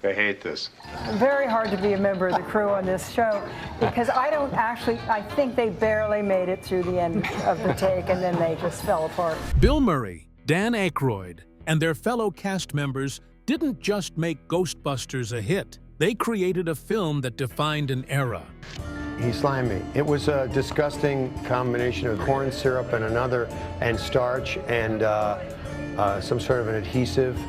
I hate this. Very hard to be a member of the crew on this show because I think they barely made it through the end of the take and then they just fell apart. Bill Murray, Dan Aykroyd, and their fellow cast members didn't just make Ghostbusters a hit. They created a film that defined an era. He slimed me. It was a disgusting combination of corn syrup and starch and some sort of an adhesive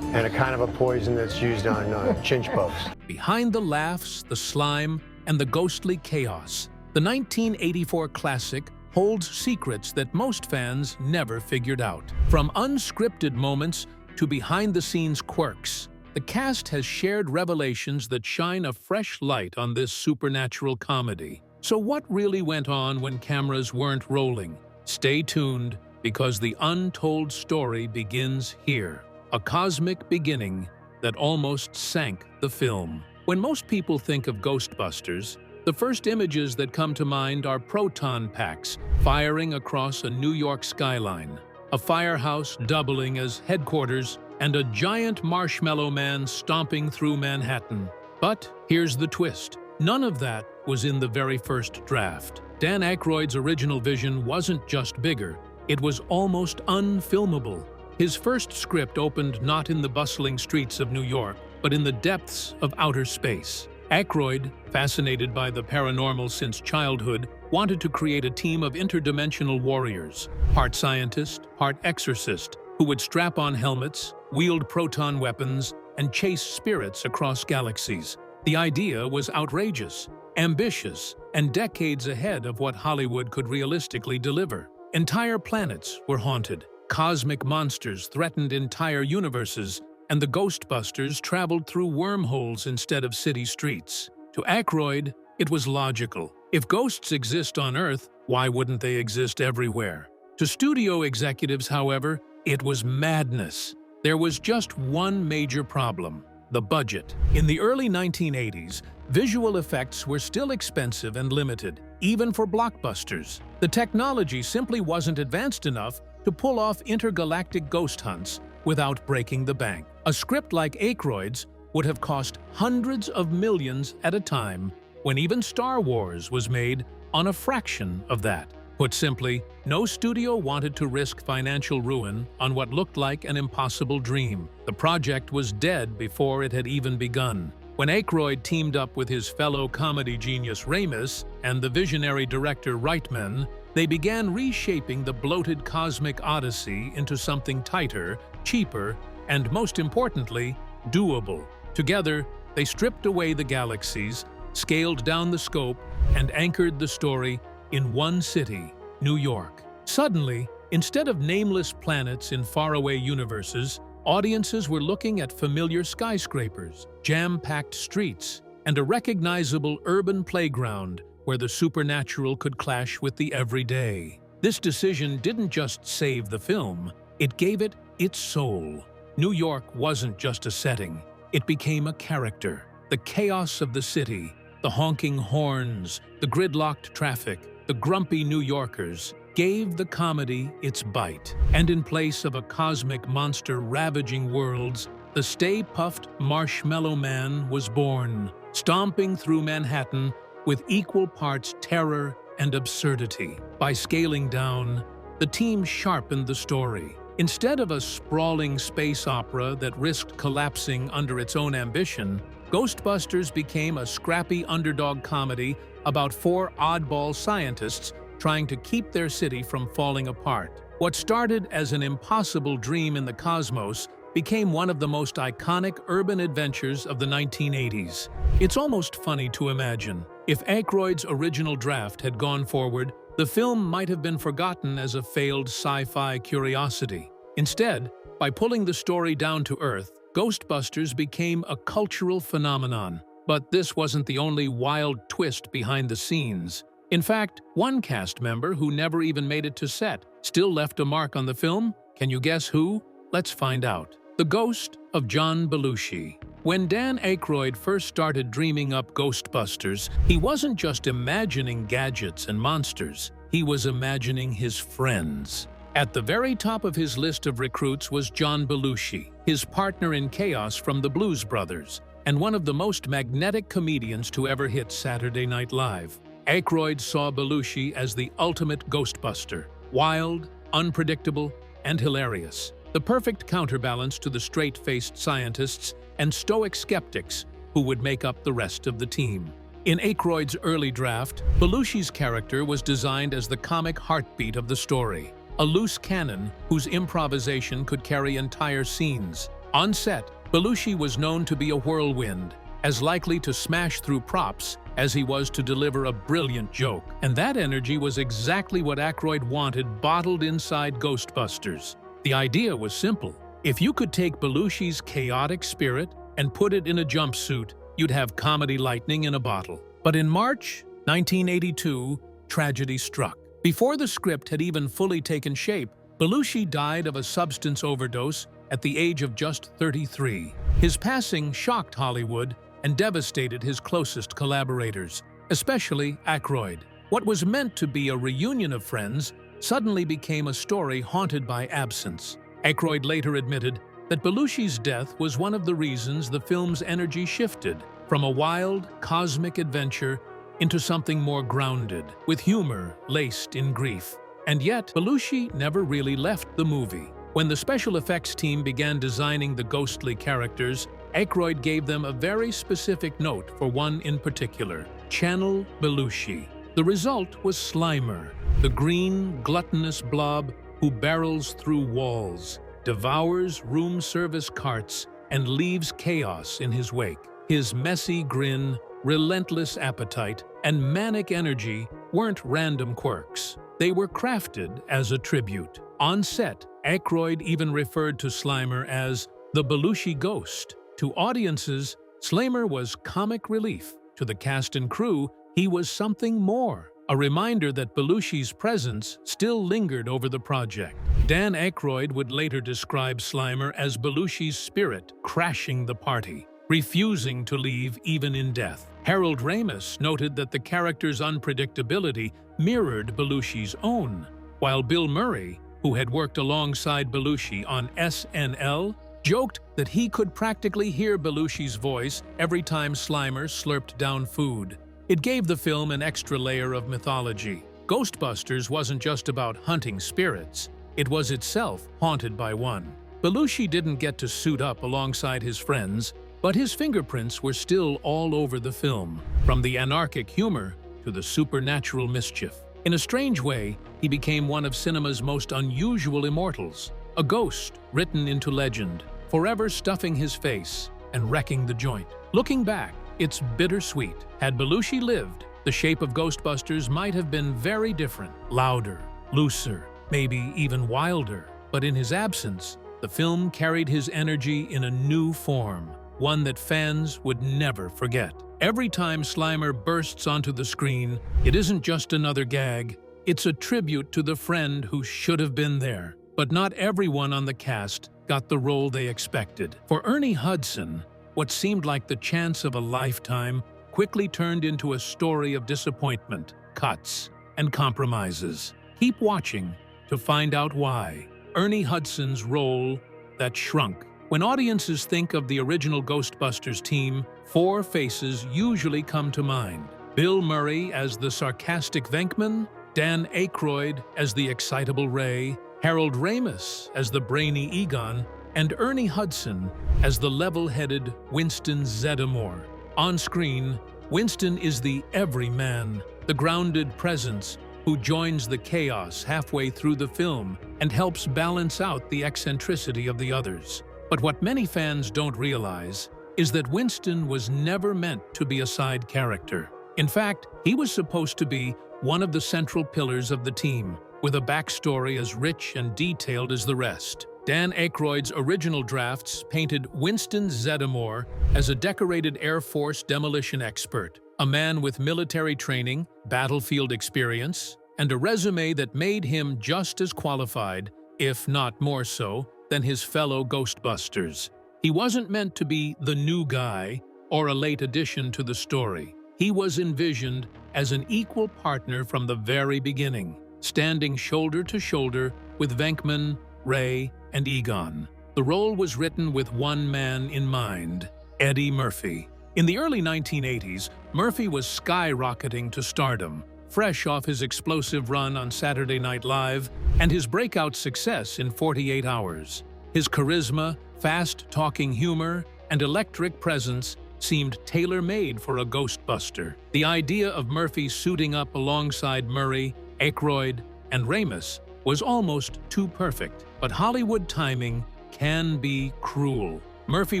and a kind of a poison that's used on chinch bugs. Behind the laughs, the slime, and the ghostly chaos, the 1984 classic holds secrets that most fans never figured out. From unscripted moments to behind-the-scenes quirks, the cast has shared revelations that shine a fresh light on this supernatural comedy. So what really went on when cameras weren't rolling? Stay tuned, because the untold story begins here. A cosmic beginning that almost sank the film. When most people think of Ghostbusters, the first images that come to mind are proton packs firing across a New York skyline, a firehouse doubling as headquarters, and a giant marshmallow man stomping through Manhattan. But here's the twist. None of that was in the very first draft. Dan Aykroyd's original vision wasn't just bigger, it was almost unfilmable. His first script opened not in the bustling streets of New York, but in the depths of outer space. Aykroyd, fascinated by the paranormal since childhood, wanted to create a team of interdimensional warriors, part scientist, part exorcist, who would strap on helmets, wield proton weapons, and chase spirits across galaxies. The idea was outrageous, ambitious, and decades ahead of what Hollywood could realistically deliver. Entire planets were haunted. Cosmic monsters threatened entire universes, and the Ghostbusters traveled through wormholes instead of city streets. To Aykroyd, it was logical. If ghosts exist on Earth, why wouldn't they exist everywhere? To studio executives, however, it was madness. There was just one major problem: the budget. In the early 1980s, visual effects were still expensive and limited, even for blockbusters. The technology simply wasn't advanced enough to pull off intergalactic ghost hunts without breaking the bank. A script like Aykroyd's would have cost hundreds of millions at a time, when even Star Wars was made on a fraction of that. Put simply, no studio wanted to risk financial ruin on what looked like an impossible dream. The project was dead before it had even begun. When Aykroyd teamed up with his fellow comedy genius Ramis and the visionary director Reitman, they began reshaping the bloated cosmic odyssey into something tighter, cheaper, and most importantly, doable. Together, they stripped away the galaxies, scaled down the scope, and anchored the story in one city, New York. Suddenly, instead of nameless planets in faraway universes, audiences were looking at familiar skyscrapers, jam-packed streets, and a recognizable urban playground where the supernatural could clash with the everyday. This decision didn't just save the film, it gave it its soul. New York wasn't just a setting, it became a character. The chaos of the city, the honking horns, the gridlocked traffic, the grumpy New Yorkers, gave the comedy its bite. And in place of a cosmic monster ravaging worlds, the Stay Puft Marshmallow Man was born, stomping through Manhattan with equal parts terror and absurdity. By scaling down, the team sharpened the story. Instead of a sprawling space opera that risked collapsing under its own ambition, Ghostbusters became a scrappy underdog comedy about four oddball scientists trying to keep their city from falling apart. What started as an impossible dream in the cosmos became one of the most iconic urban adventures of the 1980s. It's almost funny to imagine. If Aykroyd's original draft had gone forward, the film might have been forgotten as a failed sci-fi curiosity. Instead, by pulling the story down to earth, Ghostbusters became a cultural phenomenon. But this wasn't the only wild twist behind the scenes. In fact, one cast member who never even made it to set still left a mark on the film. Can you guess who? Let's find out. The ghost of John Belushi. When Dan Aykroyd first started dreaming up Ghostbusters, he wasn't just imagining gadgets and monsters, he was imagining his friends. At the very top of his list of recruits was John Belushi, his partner in chaos from the Blues Brothers, and one of the most magnetic comedians to ever hit Saturday Night Live. Aykroyd saw Belushi as the ultimate Ghostbuster, wild, unpredictable, and hilarious. The perfect counterbalance to the straight-faced scientists and stoic skeptics who would make up the rest of the team. In Aykroyd's early draft, Belushi's character was designed as the comic heartbeat of the story, a loose cannon whose improvisation could carry entire scenes. On set, Belushi was known to be a whirlwind, as likely to smash through props as he was to deliver a brilliant joke. And that energy was exactly what Aykroyd wanted bottled inside Ghostbusters. The idea was simple. If you could take Belushi's chaotic spirit and put it in a jumpsuit, you'd have comedy lightning in a bottle. But in March 1982, tragedy struck. Before the script had even fully taken shape, Belushi died of a substance overdose at the age of just 33. His passing shocked Hollywood and devastated his closest collaborators, especially Aykroyd. What was meant to be a reunion of friends suddenly became a story haunted by absence. Aykroyd later admitted that Belushi's death was one of the reasons the film's energy shifted from a wild, cosmic adventure into something more grounded, with humor laced in grief. And yet, Belushi never really left the movie. When the special effects team began designing the ghostly characters, Aykroyd gave them a very specific note for one in particular: Channel Belushi. The result was Slimer, the green, gluttonous blob who barrels through walls, devours room service carts, and leaves chaos in his wake. His messy grin, relentless appetite, and manic energy weren't random quirks. They were crafted as a tribute. On set, Aykroyd even referred to Slimer as the Belushi Ghost. To audiences, Slimer was comic relief. To the cast and crew, he was something more, a reminder that Belushi's presence still lingered over the project. Dan Aykroyd would later describe Slimer as Belushi's spirit crashing the party, refusing to leave even in death. Harold Ramis noted that the character's unpredictability mirrored Belushi's own, while Bill Murray, who had worked alongside Belushi on SNL, joked that he could practically hear Belushi's voice every time Slimer slurped down food. It gave the film an extra layer of mythology. Ghostbusters wasn't just about hunting spirits, it was itself haunted by one. Belushi didn't get to suit up alongside his friends, but his fingerprints were still all over the film, from the anarchic humor to the supernatural mischief. In a strange way, he became one of cinema's most unusual immortals, a ghost written into legend, forever stuffing his face and wrecking the joint. Looking back, it's bittersweet. Had Belushi lived, the shape of Ghostbusters might have been very different, louder, looser, maybe even wilder. But in his absence, the film carried his energy in a new form, one that fans would never forget. Every time Slimer bursts onto the screen, it isn't just another gag, it's a tribute to the friend who should have been there. But not everyone on the cast got the role they expected. For Ernie Hudson, what seemed like the chance of a lifetime quickly turned into a story of disappointment, cuts, and compromises. Keep watching to find out why. Ernie Hudson's role that shrunk. When audiences think of the original Ghostbusters team, four faces usually come to mind. Bill Murray as the sarcastic Venkman, Dan Aykroyd as the excitable Ray, Harold Ramis as the brainy Egon, and Ernie Hudson as the level-headed Winston Zeddemore. On screen, Winston is the everyman, the grounded presence who joins the chaos halfway through the film and helps balance out the eccentricity of the others. But what many fans don't realize is that Winston was never meant to be a side character. In fact, he was supposed to be one of the central pillars of the team, with a backstory as rich and detailed as the rest. Dan Aykroyd's original drafts painted Winston Zeddemore as a decorated Air Force demolition expert, a man with military training, battlefield experience, and a resume that made him just as qualified, if not more so, than his fellow Ghostbusters. He wasn't meant to be the new guy or a late addition to the story. He was envisioned as an equal partner from the very beginning, standing shoulder to shoulder with Venkman, Ray, and Egon. The role was written with one man in mind, Eddie Murphy. In the early 1980s, Murphy was skyrocketing to stardom, fresh off his explosive run on Saturday Night Live and his breakout success in 48 Hours. His charisma, fast-talking humor, and electric presence seemed tailor-made for a Ghostbuster. The idea of Murphy suiting up alongside Murray, Aykroyd, and Ramis was almost too perfect, but Hollywood timing can be cruel. Murphy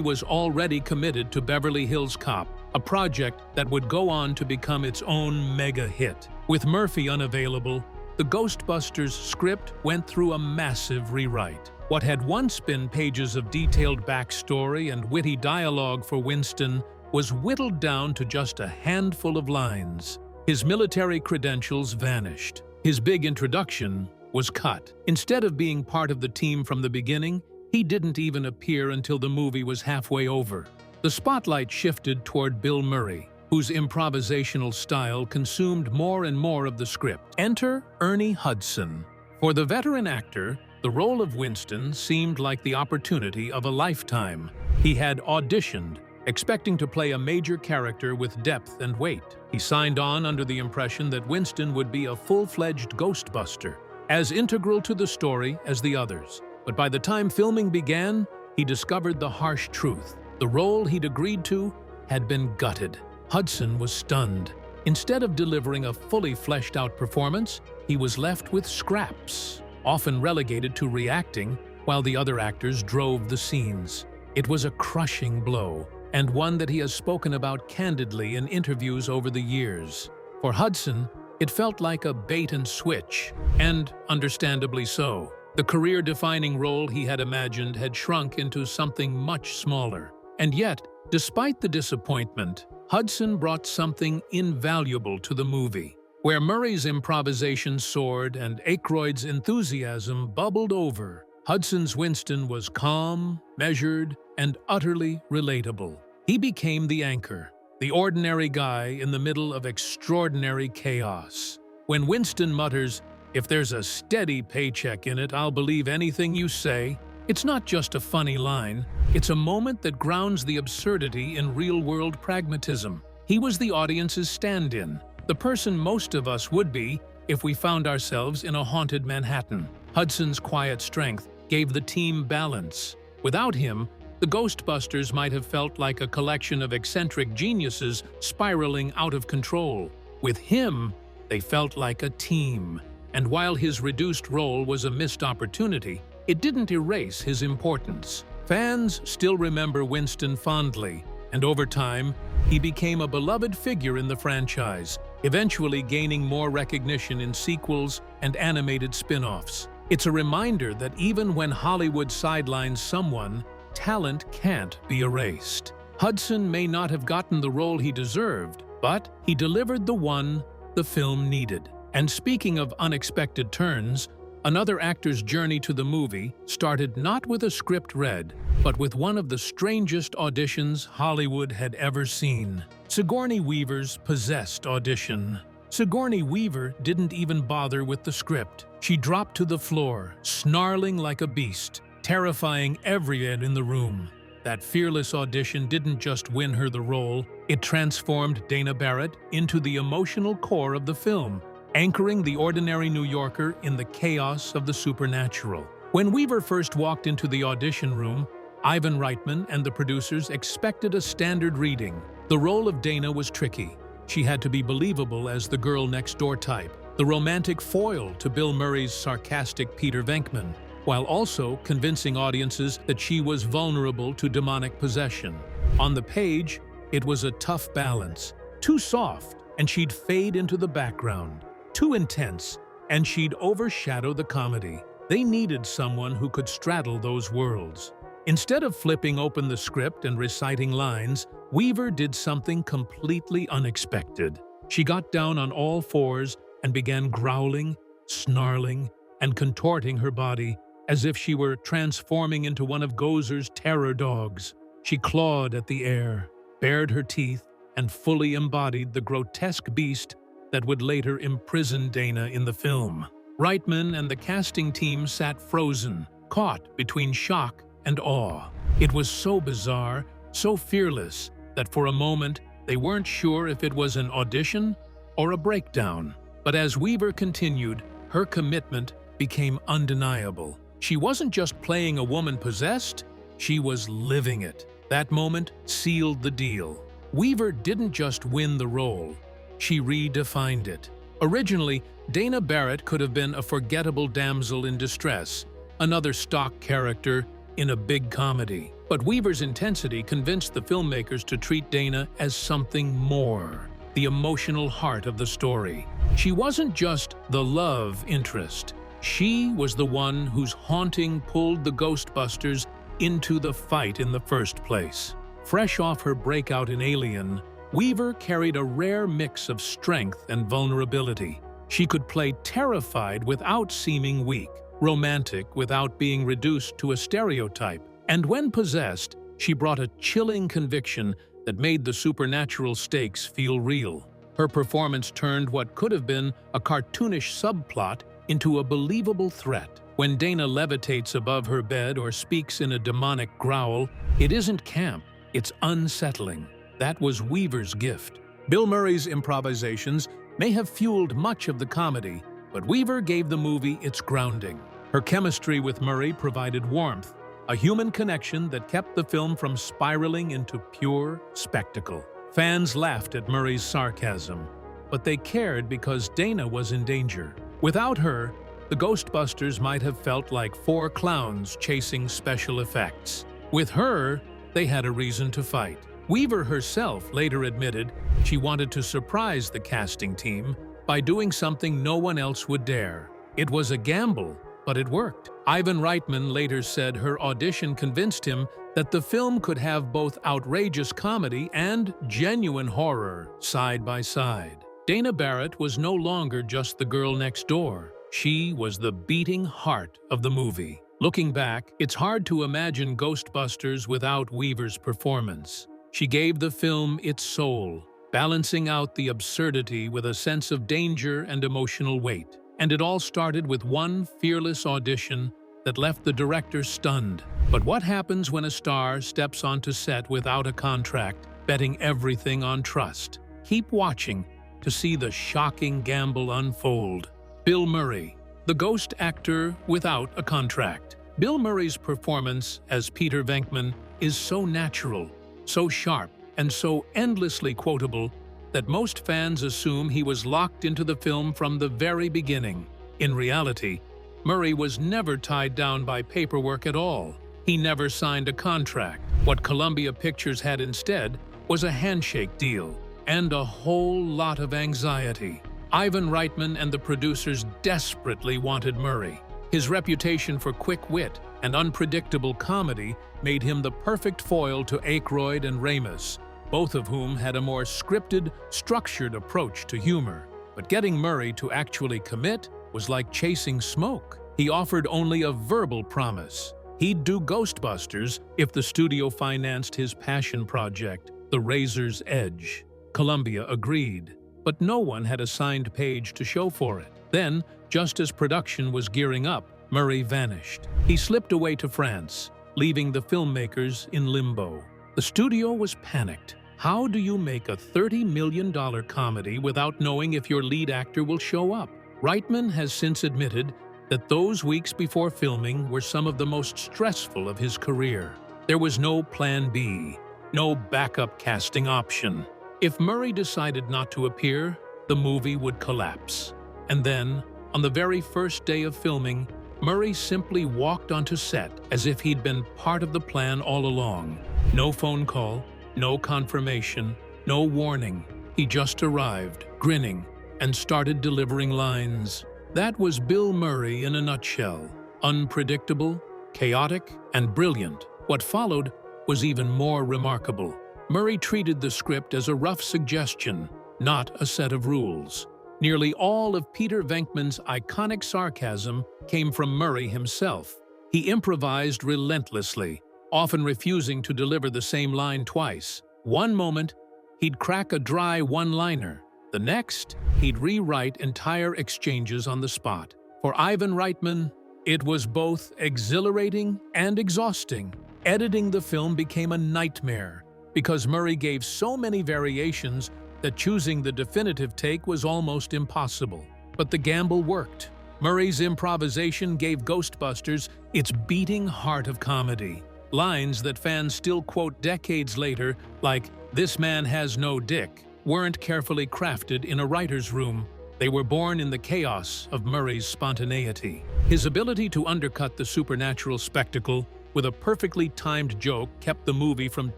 was already committed to Beverly Hills Cop, a project that would go on to become its own mega hit. With Murphy unavailable, the Ghostbusters script went through a massive rewrite. What had once been pages of detailed backstory and witty dialogue for Winston was whittled down to just a handful of lines. His military credentials vanished. His big introduction was cut. Instead of being part of the team from the beginning, he didn't even appear until the movie was halfway over. The spotlight shifted toward Bill Murray, whose improvisational style consumed more and more of the script. Enter Ernie Hudson. For the veteran actor, the role of Winston seemed like the opportunity of a lifetime. He had auditioned, expecting to play a major character with depth and weight. He signed on under the impression that Winston would be a full-fledged Ghostbuster, as integral to the story as the others. But by the time filming began, he discovered the harsh truth. The role he'd agreed to had been gutted. Hudson was stunned. Instead of delivering a fully fleshed-out performance, he was left with scraps, often relegated to reacting while the other actors drove the scenes. It was a crushing blow, and one that he has spoken about candidly in interviews over the years. For Hudson, it felt like a bait-and-switch, and understandably so. The career-defining role he had imagined had shrunk into something much smaller. And yet, despite the disappointment, Hudson brought something invaluable to the movie. Where Murray's improvisation soared and Aykroyd's enthusiasm bubbled over, Hudson's Winston was calm, measured, and utterly relatable. He became the anchor, the ordinary guy in the middle of extraordinary chaos. When Winston mutters, "If there's a steady paycheck in it, I'll believe anything you say," it's not just a funny line, it's a moment that grounds the absurdity in real-world pragmatism. He was the audience's stand-in, the person most of us would be if we found ourselves in a haunted Manhattan. Hudson's quiet strength gave the team balance. Without him, the Ghostbusters might have felt like a collection of eccentric geniuses spiraling out of control. With him, they felt like a team. And while his reduced role was a missed opportunity, it didn't erase his importance. Fans still remember Winston fondly, and over time, he became a beloved figure in the franchise, eventually gaining more recognition in sequels and animated spin-offs. It's a reminder that even when Hollywood sidelines someone, talent can't be erased. Hudson may not have gotten the role he deserved, but he delivered the one the film needed. And speaking of unexpected turns, another actor's journey to the movie started not with a script read, but with one of the strangest auditions Hollywood had ever seen. Sigourney Weaver's possessed audition. Sigourney Weaver didn't even bother with the script. She dropped to the floor, snarling like a beast, terrifying everyone in the room. That fearless audition didn't just win her the role, it transformed Dana Barrett into the emotional core of the film, anchoring the ordinary New Yorker in the chaos of the supernatural. When Weaver first walked into the audition room, Ivan Reitman and the producers expected a standard reading. The role of Dana was tricky. She had to be believable as the girl-next-door type, the romantic foil to Bill Murray's sarcastic Peter Venkman, while also convincing audiences that she was vulnerable to demonic possession. On the page, it was a tough balance. Too soft, and she'd fade into the background. Too intense, and she'd overshadow the comedy. They needed someone who could straddle those worlds. Instead of flipping open the script and reciting lines, Weaver did something completely unexpected. She got down on all fours and began growling, snarling, and contorting her body as if she were transforming into one of Gozer's terror dogs. She clawed at the air, bared her teeth, and fully embodied the grotesque beast that would later imprison Dana in the film. Reitman and the casting team sat frozen, caught between shock and awe. It was so bizarre, so fearless that for a moment they weren't sure if it was an audition or a breakdown. But as Weaver continued, her commitment became undeniable. She wasn't just playing a woman possessed, she was living it. That moment sealed the deal. Weaver didn't just win the role, she redefined it. Originally, Dana Barrett could have been a forgettable damsel in distress, another stock character in a big comedy. But Weaver's intensity convinced the filmmakers to treat Dana as something more, the emotional heart of the story. She wasn't just the love interest. She was the one whose haunting pulled the Ghostbusters into the fight in the first place. Fresh off her breakout in Alien, Weaver carried a rare mix of strength and vulnerability. She could play terrified without seeming weak, romantic without being reduced to a stereotype, and when possessed, she brought a chilling conviction that made the supernatural stakes feel real. Her performance turned what could have been a cartoonish subplot into a believable threat. When Dana levitates above her bed or speaks in a demonic growl, it isn't camp, it's unsettling. That was Weaver's gift. Bill Murray's improvisations may have fueled much of the comedy, but Weaver gave the movie its grounding. Her chemistry with Murray provided warmth, a human connection that kept the film from spiraling into pure spectacle. Fans laughed at Murray's sarcasm, but they cared because Dana was in danger. Without her, the Ghostbusters might have felt like four clowns chasing special effects. With her, they had a reason to fight. Weaver herself later admitted she wanted to surprise the casting team by doing something no one else would dare. It was a gamble, but it worked. Ivan Reitman later said her audition convinced him that the film could have both outrageous comedy and genuine horror side by side. Dana Barrett was no longer just the girl next door. She was the beating heart of the movie. Looking back, it's hard to imagine Ghostbusters without Weaver's performance. She gave the film its soul, balancing out the absurdity with a sense of danger and emotional weight. And it all started with one fearless audition that left the director stunned. But what happens when a star steps onto set without a contract, betting everything on trust? Keep watching to see the shocking gamble unfold. Bill Murray, the ghost actor without a contract. Bill Murray's performance as Peter Venkman is so natural, so sharp, and so endlessly quotable that most fans assume he was locked into the film from the very beginning. In reality, Murray was never tied down by paperwork at all. He never signed a contract. What Columbia Pictures had instead was a handshake deal and a whole lot of anxiety. Ivan Reitman and the producers desperately wanted Murray. His reputation for quick wit and unpredictable comedy made him the perfect foil to Aykroyd and Ramis, both of whom had a more scripted, structured approach to humor. But getting Murray to actually commit was like chasing smoke. He offered only a verbal promise. He'd do Ghostbusters if the studio financed his passion project, The Razor's Edge. Columbia agreed, but no one had a signed page to show for it. Then, just as production was gearing up, Murray vanished. He slipped away to France, leaving the filmmakers in limbo. The studio was panicked. How do you make a $30 million comedy without knowing if your lead actor will show up? Reitman has since admitted that those weeks before filming were some of the most stressful of his career. There was no plan B, no backup casting option. If Murray decided not to appear, the movie would collapse. And then, on the very first day of filming, Murray simply walked onto set as if he'd been part of the plan all along. No phone call, no confirmation, no warning. He just arrived, grinning, and started delivering lines. That was Bill Murray in a nutshell. Unpredictable, chaotic, and brilliant. What followed was even more remarkable. Murray treated the script as a rough suggestion, not a set of rules. Nearly all of Peter Venkman's iconic sarcasm came from Murray himself. He improvised relentlessly, often refusing to deliver the same line twice. One moment, he'd crack a dry one-liner. The next, he'd rewrite entire exchanges on the spot. For Ivan Reitman, it was both exhilarating and exhausting. Editing the film became a nightmare, because Murray gave so many variations that choosing the definitive take was almost impossible. But the gamble worked. Murray's improvisation gave Ghostbusters its beating heart of comedy. Lines that fans still quote decades later, like, "This man has no dick," weren't carefully crafted in a writer's room. They were born in the chaos of Murray's spontaneity. His ability to undercut the supernatural spectacle with a perfectly timed joke kept the movie from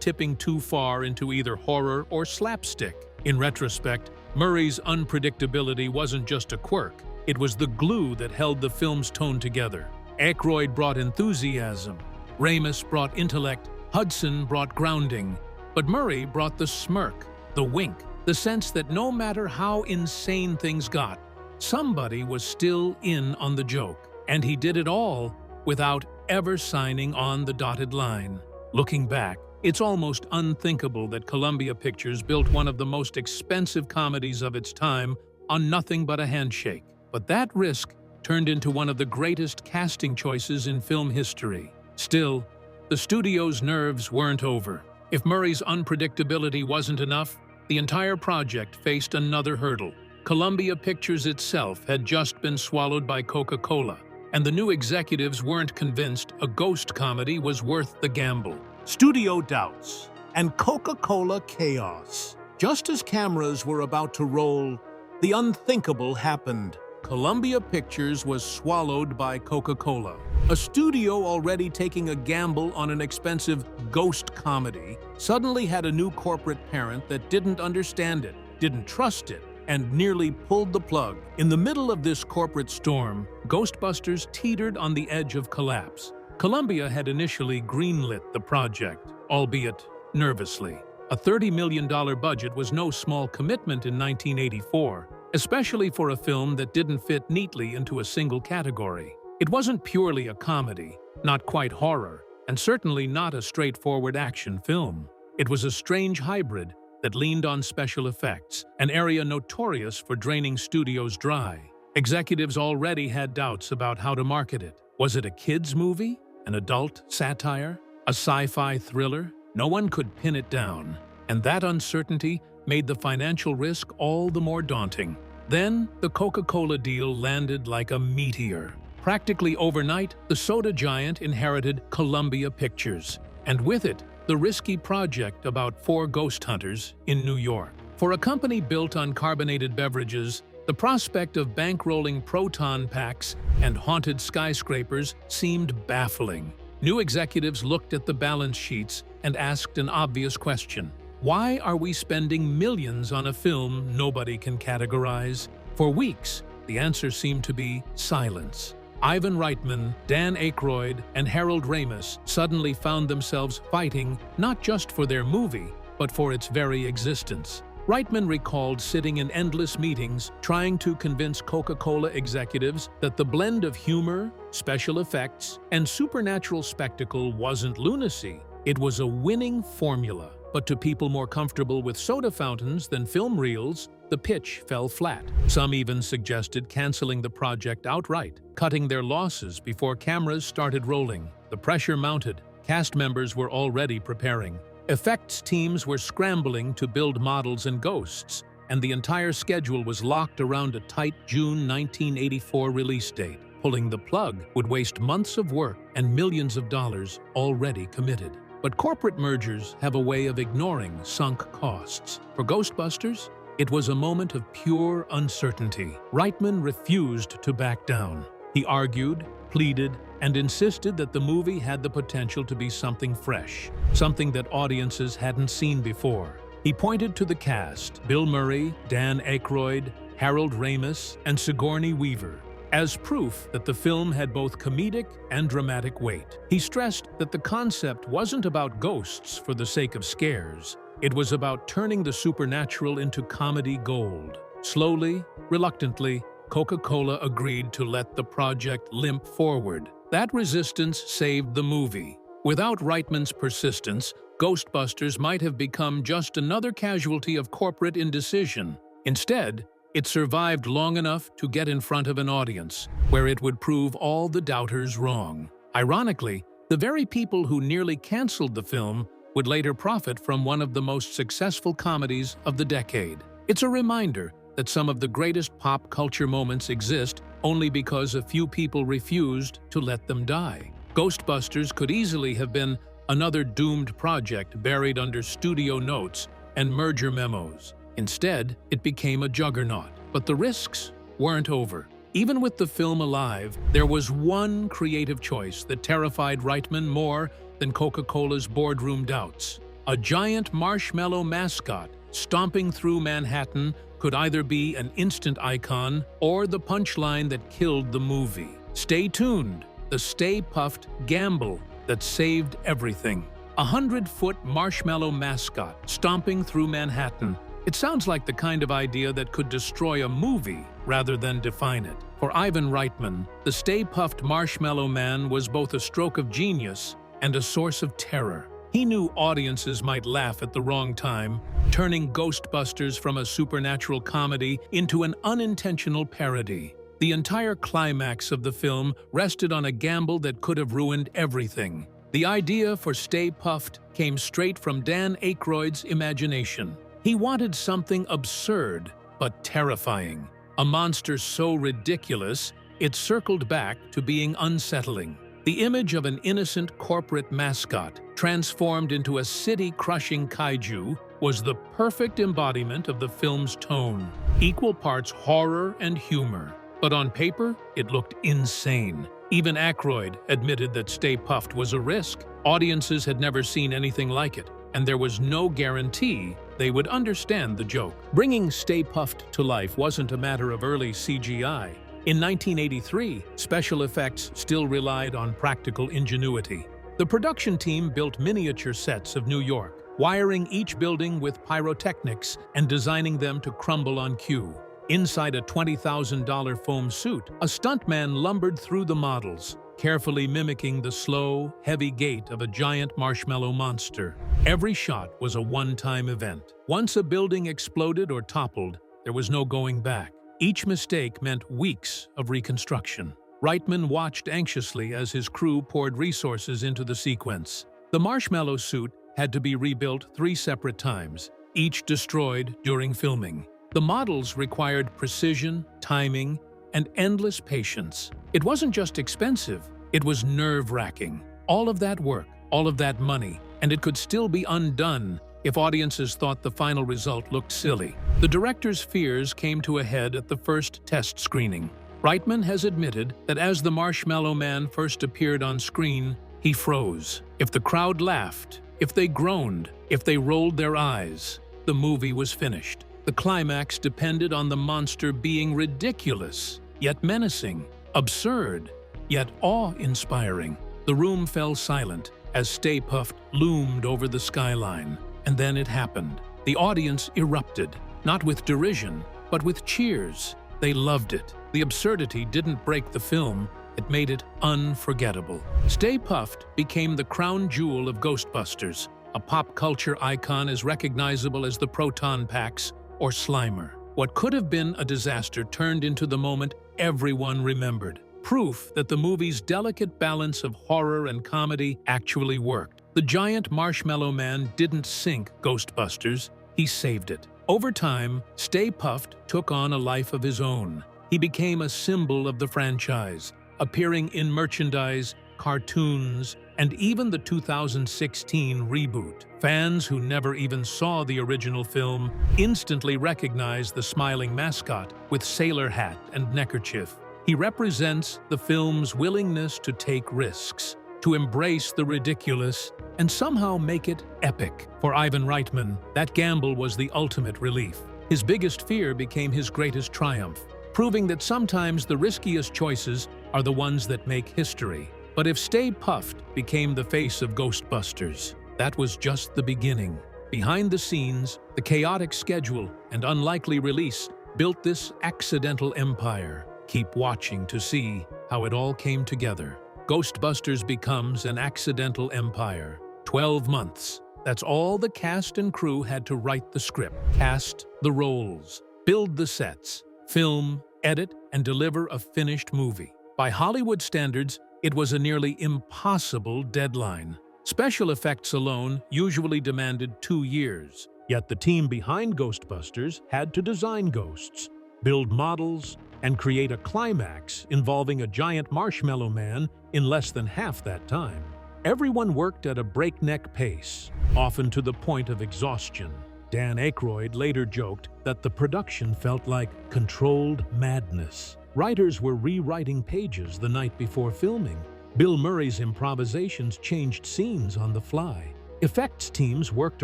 tipping too far into either horror or slapstick. In retrospect, Murray's unpredictability wasn't just a quirk, it was the glue that held the film's tone together. Aykroyd brought enthusiasm, Ramis brought intellect, Hudson brought grounding, but Murray brought the smirk, the wink, the sense that no matter how insane things got, somebody was still in on the joke. And he did it all without ever signing on the dotted line. Looking back, it's almost unthinkable that Columbia Pictures built one of the most expensive comedies of its time on nothing but a handshake. But that risk turned into one of the greatest casting choices in film history. Still, the studio's nerves weren't over. If Murray's unpredictability wasn't enough, the entire project faced another hurdle. Columbia Pictures itself had just been swallowed by Coca-Cola, and the new executives weren't convinced a ghost comedy was worth the gamble. Studio doubts and Coca-Cola chaos. Just as cameras were about to roll, the unthinkable happened. Columbia Pictures was swallowed by Coca-Cola. A studio already taking a gamble on an expensive ghost comedy suddenly had a new corporate parent that didn't understand it, didn't trust it, and nearly pulled the plug. In the middle of this corporate storm, Ghostbusters teetered on the edge of collapse. Columbia had initially greenlit the project, albeit nervously. A $30 million budget was no small commitment in 1984, especially for a film that didn't fit neatly into a single category. It wasn't purely a comedy, not quite horror, and certainly not a straightforward action film. It was a strange hybrid that leaned on special effects, an area notorious for draining studios dry. Executives already had doubts about how to market it. Was it a kids' movie? An adult satire? A sci-fi thriller? No one could pin it down, and that uncertainty made the financial risk all the more daunting. Then, the Coca-Cola deal landed like a meteor. Practically overnight, the soda giant inherited Columbia Pictures, and with it, the risky project about 4 ghost hunters in New York. For a company built on carbonated beverages, the prospect of bankrolling proton packs and haunted skyscrapers seemed baffling. New executives looked at the balance sheets and asked an obvious question. Why are we spending millions on a film nobody can categorize? For weeks, the answer seemed to be silence. Ivan Reitman, Dan Aykroyd, and Harold Ramis suddenly found themselves fighting not just for their movie, but for its very existence. Reitman recalled sitting in endless meetings trying to convince Coca-Cola executives that the blend of humor, special effects, and supernatural spectacle wasn't lunacy. It was a winning formula. But to people more comfortable with soda fountains than film reels, the pitch fell flat. Some even suggested canceling the project outright, cutting their losses before cameras started rolling. The pressure mounted. Cast members were already preparing. Effects teams were scrambling to build models and ghosts, and the entire schedule was locked around a tight June 1984 release date. Pulling the plug would waste months of work and millions of dollars already committed. But corporate mergers have a way of ignoring sunk costs. For Ghostbusters, it was a moment of pure uncertainty. Reitman refused to back down. He argued, pleaded, and insisted that the movie had the potential to be something fresh, something that audiences hadn't seen before. He pointed to the cast, Bill Murray, Dan Aykroyd, Harold Ramis, and Sigourney Weaver, as proof that the film had both comedic and dramatic weight. He stressed that the concept wasn't about ghosts for the sake of scares. It was about turning the supernatural into comedy gold. Slowly, reluctantly, Coca-Cola agreed to let the project limp forward. That resistance saved the movie. Without Reitman's persistence, Ghostbusters might have become just another casualty of corporate indecision. Instead, it survived long enough to get in front of an audience, where it would prove all the doubters wrong. Ironically, the very people who nearly canceled the film would later profit from one of the most successful comedies of the decade. It's a reminder that some of the greatest pop culture moments exist only because a few people refused to let them die. Ghostbusters could easily have been another doomed project buried under studio notes and merger memos. Instead, it became a juggernaut. But the risks weren't over. Even with the film alive, there was one creative choice that terrified Reitman more than Coca-Cola's boardroom doubts. A giant marshmallow mascot stomping through Manhattan could either be an instant icon or the punchline that killed the movie. Stay tuned, the Stay Puft gamble that saved everything. A 100-foot marshmallow mascot stomping through Manhattan. It sounds like the kind of idea that could destroy a movie rather than define it. For Ivan Reitman, the Stay Puft Marshmallow Man was both a stroke of genius and a source of terror. He knew audiences might laugh at the wrong time, turning Ghostbusters from a supernatural comedy into an unintentional parody. The entire climax of the film rested on a gamble that could have ruined everything. The idea for Stay Puft came straight from Dan Aykroyd's imagination. He wanted something absurd but terrifying. A monster so ridiculous, it circled back to being unsettling. The image of an innocent corporate mascot transformed into a city-crushing kaiju was the perfect embodiment of the film's tone. Equal parts horror and humor. But on paper, it looked insane. Even Aykroyd admitted that Stay Puft was a risk. Audiences had never seen anything like it, and there was no guarantee they would understand the joke. Bringing Stay Puft to life wasn't a matter of early CGI. In 1983, special effects still relied on practical ingenuity. The production team built miniature sets of New York, wiring each building with pyrotechnics and designing them to crumble on cue. Inside a $20,000 foam suit, a stuntman lumbered through the models, carefully mimicking the slow, heavy gait of a giant marshmallow monster. Every shot was a one-time event. Once a building exploded or toppled, there was no going back. Each mistake meant weeks of reconstruction. Reitman watched anxiously as his crew poured resources into the sequence. The marshmallow suit had to be rebuilt 3 separate times, each destroyed during filming. The models required precision, timing, and endless patience. It wasn't just expensive, it was nerve-wracking. All of that work, all of that money, and it could still be undone if audiences thought the final result looked silly. The director's fears came to a head at the first test screening. Reitman has admitted that as the Marshmallow Man first appeared on screen, he froze. If the crowd laughed, if they groaned, if they rolled their eyes, the movie was finished. The climax depended on the monster being ridiculous, yet menacing, absurd, yet awe-inspiring. The room fell silent as Stay Puft loomed over the skyline. And then it happened. The audience erupted, not with derision, but with cheers. They loved it. The absurdity didn't break the film, it made it unforgettable. Stay Puft became the crown jewel of Ghostbusters, a pop culture icon as recognizable as the proton packs or Slimer. What could have been a disaster turned into the moment everyone remembered. Proof that the movie's delicate balance of horror and comedy actually worked. The giant Marshmallow Man didn't sink Ghostbusters, he saved it. Over time, Stay Puft took on a life of his own. He became a symbol of the franchise, appearing in merchandise, cartoons, and even the 2016 reboot. Fans who never even saw the original film instantly recognized the smiling mascot with sailor hat and neckerchief. He represents the film's willingness to take risks, to embrace the ridiculous, and somehow make it epic. For Ivan Reitman, that gamble was the ultimate relief. His biggest fear became his greatest triumph, proving that sometimes the riskiest choices are the ones that make history. But if Stay Puft became the face of Ghostbusters, that was just the beginning. Behind the scenes, the chaotic schedule and unlikely release built this accidental empire. Keep watching to see how it all came together. Ghostbusters becomes an accidental empire. 12 months. That's all the cast and crew had to write the script, cast the roles, build the sets, film, edit, and deliver a finished movie. By Hollywood standards, it was a nearly impossible deadline. Special effects alone usually demanded 2 years, yet the team behind Ghostbusters had to design ghosts, build models, and create a climax involving a giant marshmallow man in less than half that time. Everyone worked at a breakneck pace, often to the point of exhaustion. Dan Aykroyd later joked that the production felt like controlled madness. Writers were rewriting pages the night before filming. Bill Murray's improvisations changed scenes on the fly. Effects teams worked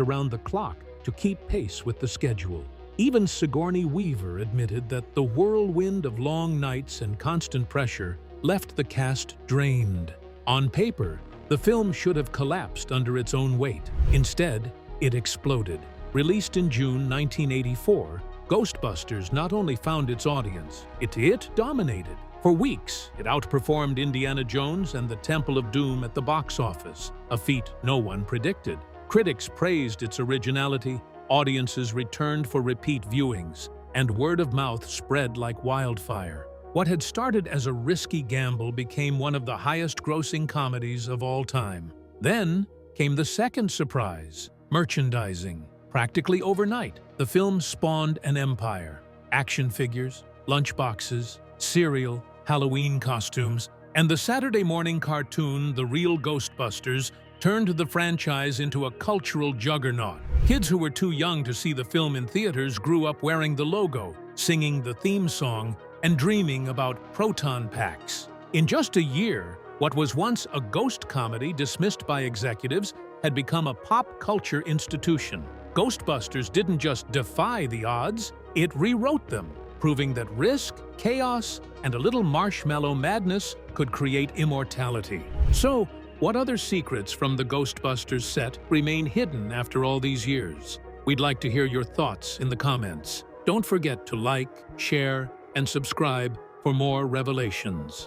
around the clock to keep pace with the schedule. Even Sigourney Weaver admitted that the whirlwind of long nights and constant pressure left the cast drained. On paper, the film should have collapsed under its own weight. Instead, it exploded. Released in June 1984, Ghostbusters not only found its audience, it dominated. For weeks, it outperformed Indiana Jones and the Temple of Doom at the box office, a feat no one predicted. Critics praised its originality, audiences returned for repeat viewings, and word of mouth spread like wildfire. What had started as a risky gamble became one of the highest-grossing comedies of all time. Then came the second surprise: merchandising. Practically overnight, the film spawned an empire. Action figures, lunchboxes, cereal, Halloween costumes, and the Saturday morning cartoon The Real Ghostbusters turned the franchise into a cultural juggernaut. Kids who were too young to see the film in theaters grew up wearing the logo, singing the theme song, and dreaming about proton packs. In just a year, what was once a ghost comedy dismissed by executives had become a pop culture institution. Ghostbusters didn't just defy the odds, it rewrote them, proving that risk, chaos, and a little marshmallow madness could create immortality. So, what other secrets from the Ghostbusters set remain hidden after all these years? We'd like to hear your thoughts in the comments. Don't forget to like, share, and subscribe for more revelations.